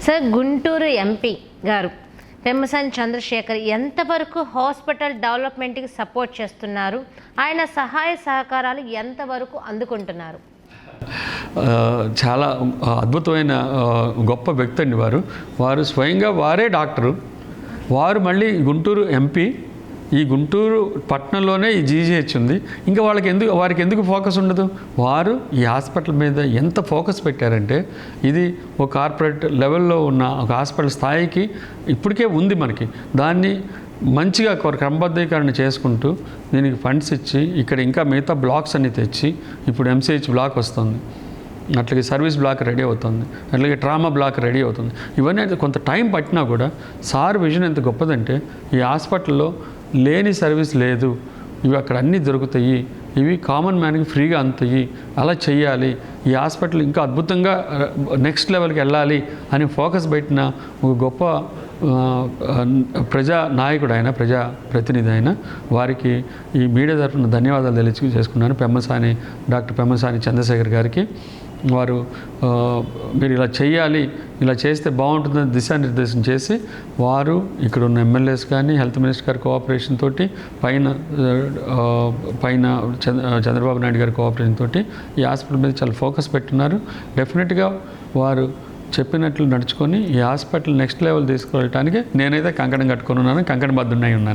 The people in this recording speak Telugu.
సార్, గుంటూరు ఎంపీ గారు పెమ్మసాని చంద్రశేఖర్ ఎంతవరకు హాస్పిటల్ డెవలప్మెంట్కి సపోర్ట్ చేస్తున్నారు? ఆయన సహాయ సహకారాలు ఎంతవరకు అందుకుంటున్నారు? చాలా అద్భుతమైన గొప్ప వ్యక్తి అండి వారు స్వయంగా వారే డాక్టరు, వారు మళ్ళీ గుంటూరు ఎంపీ. ఈ గుంటూరు పట్టణంలోనే ఈ జీజీహెచ్ ఉంది. ఇంకా వారికి ఎందుకు ఫోకస్ ఉండదు? వారు ఈ హాస్పిటల్ మీద ఎంత ఫోకస్ పెట్టారంటే, ఇది ఒక కార్పొరేట్ లెవెల్లో ఉన్న ఒక హాస్పిటల్ స్థాయికి ఇప్పటికే ఉంది మనకి. దాన్ని మంచిగా క్రమబద్ధీకరణ చేసుకుంటూ దీనికి ఫండ్స్ ఇచ్చి ఇక్కడ ఇంకా మిగతా బ్లాక్స్ అన్ని తెచ్చి ఇప్పుడు ఎంసీహెచ్ బ్లాక్ వస్తుంది, అట్లాగే సర్వీస్ బ్లాక్ రెడీ అవుతుంది, అట్లాగే ట్రామా బ్లాక్ రెడీ అవుతుంది. ఇవన్నీ కొంత టైం పట్టినా కూడా సార్ విజన్ ఎంత గొప్పదంటే, ఈ హాస్పిటల్లో లేని సర్వీస్ లేదు, ఇవి అక్కడ అన్నీ దొరుకుతాయి, ఇవి కామన్ మ్యాన్కి ఫ్రీగా అందుతాయి, అలా చెయ్యాలి, ఈ హాస్పిటల్ ఇంకా అద్భుతంగా నెక్స్ట్ లెవెల్కి వెళ్ళాలి అని ఫోకస్ పెట్టిన ఒక గొప్ప ప్రజా నాయకుడు ఆయన, ప్రజా ప్రతినిధి ఆయన. వారికి ఈ మీడియా తరఫున ధన్యవాదాలు తెలియజేసుకున్నాను. డాక్టర్ పెమ్మసాని చంద్రశేఖర్ గారికి. వారు మీరు ఇలా చేయాలి, ఇలా చేస్తే బాగుంటుందని దిశానిర్దేశం చేసి వారు ఇక్కడ ఉన్న ఎమ్మెల్యేస్ కానీ హెల్త్ మినిస్టర్ గారి కోఆపరేషన్ తోటి పైన చంద్రబాబు నాయుడు గారి కోఆపరేషన్ తోటి ఈ హాస్పిటల్ మీద చాలా ఫోకస్ పెట్టున్నారు. డెఫినెట్గా వారు చెప్పినట్లు నడుచుకొని ఈ హాస్పిటల్ నెక్స్ట్ లెవెల్ తీసుకువెళ్ళటానికి నేనైతే కంకణం కట్టుకుని ఉన్నాను, కంకణ బద్దున్నాయి ఉన్నాను.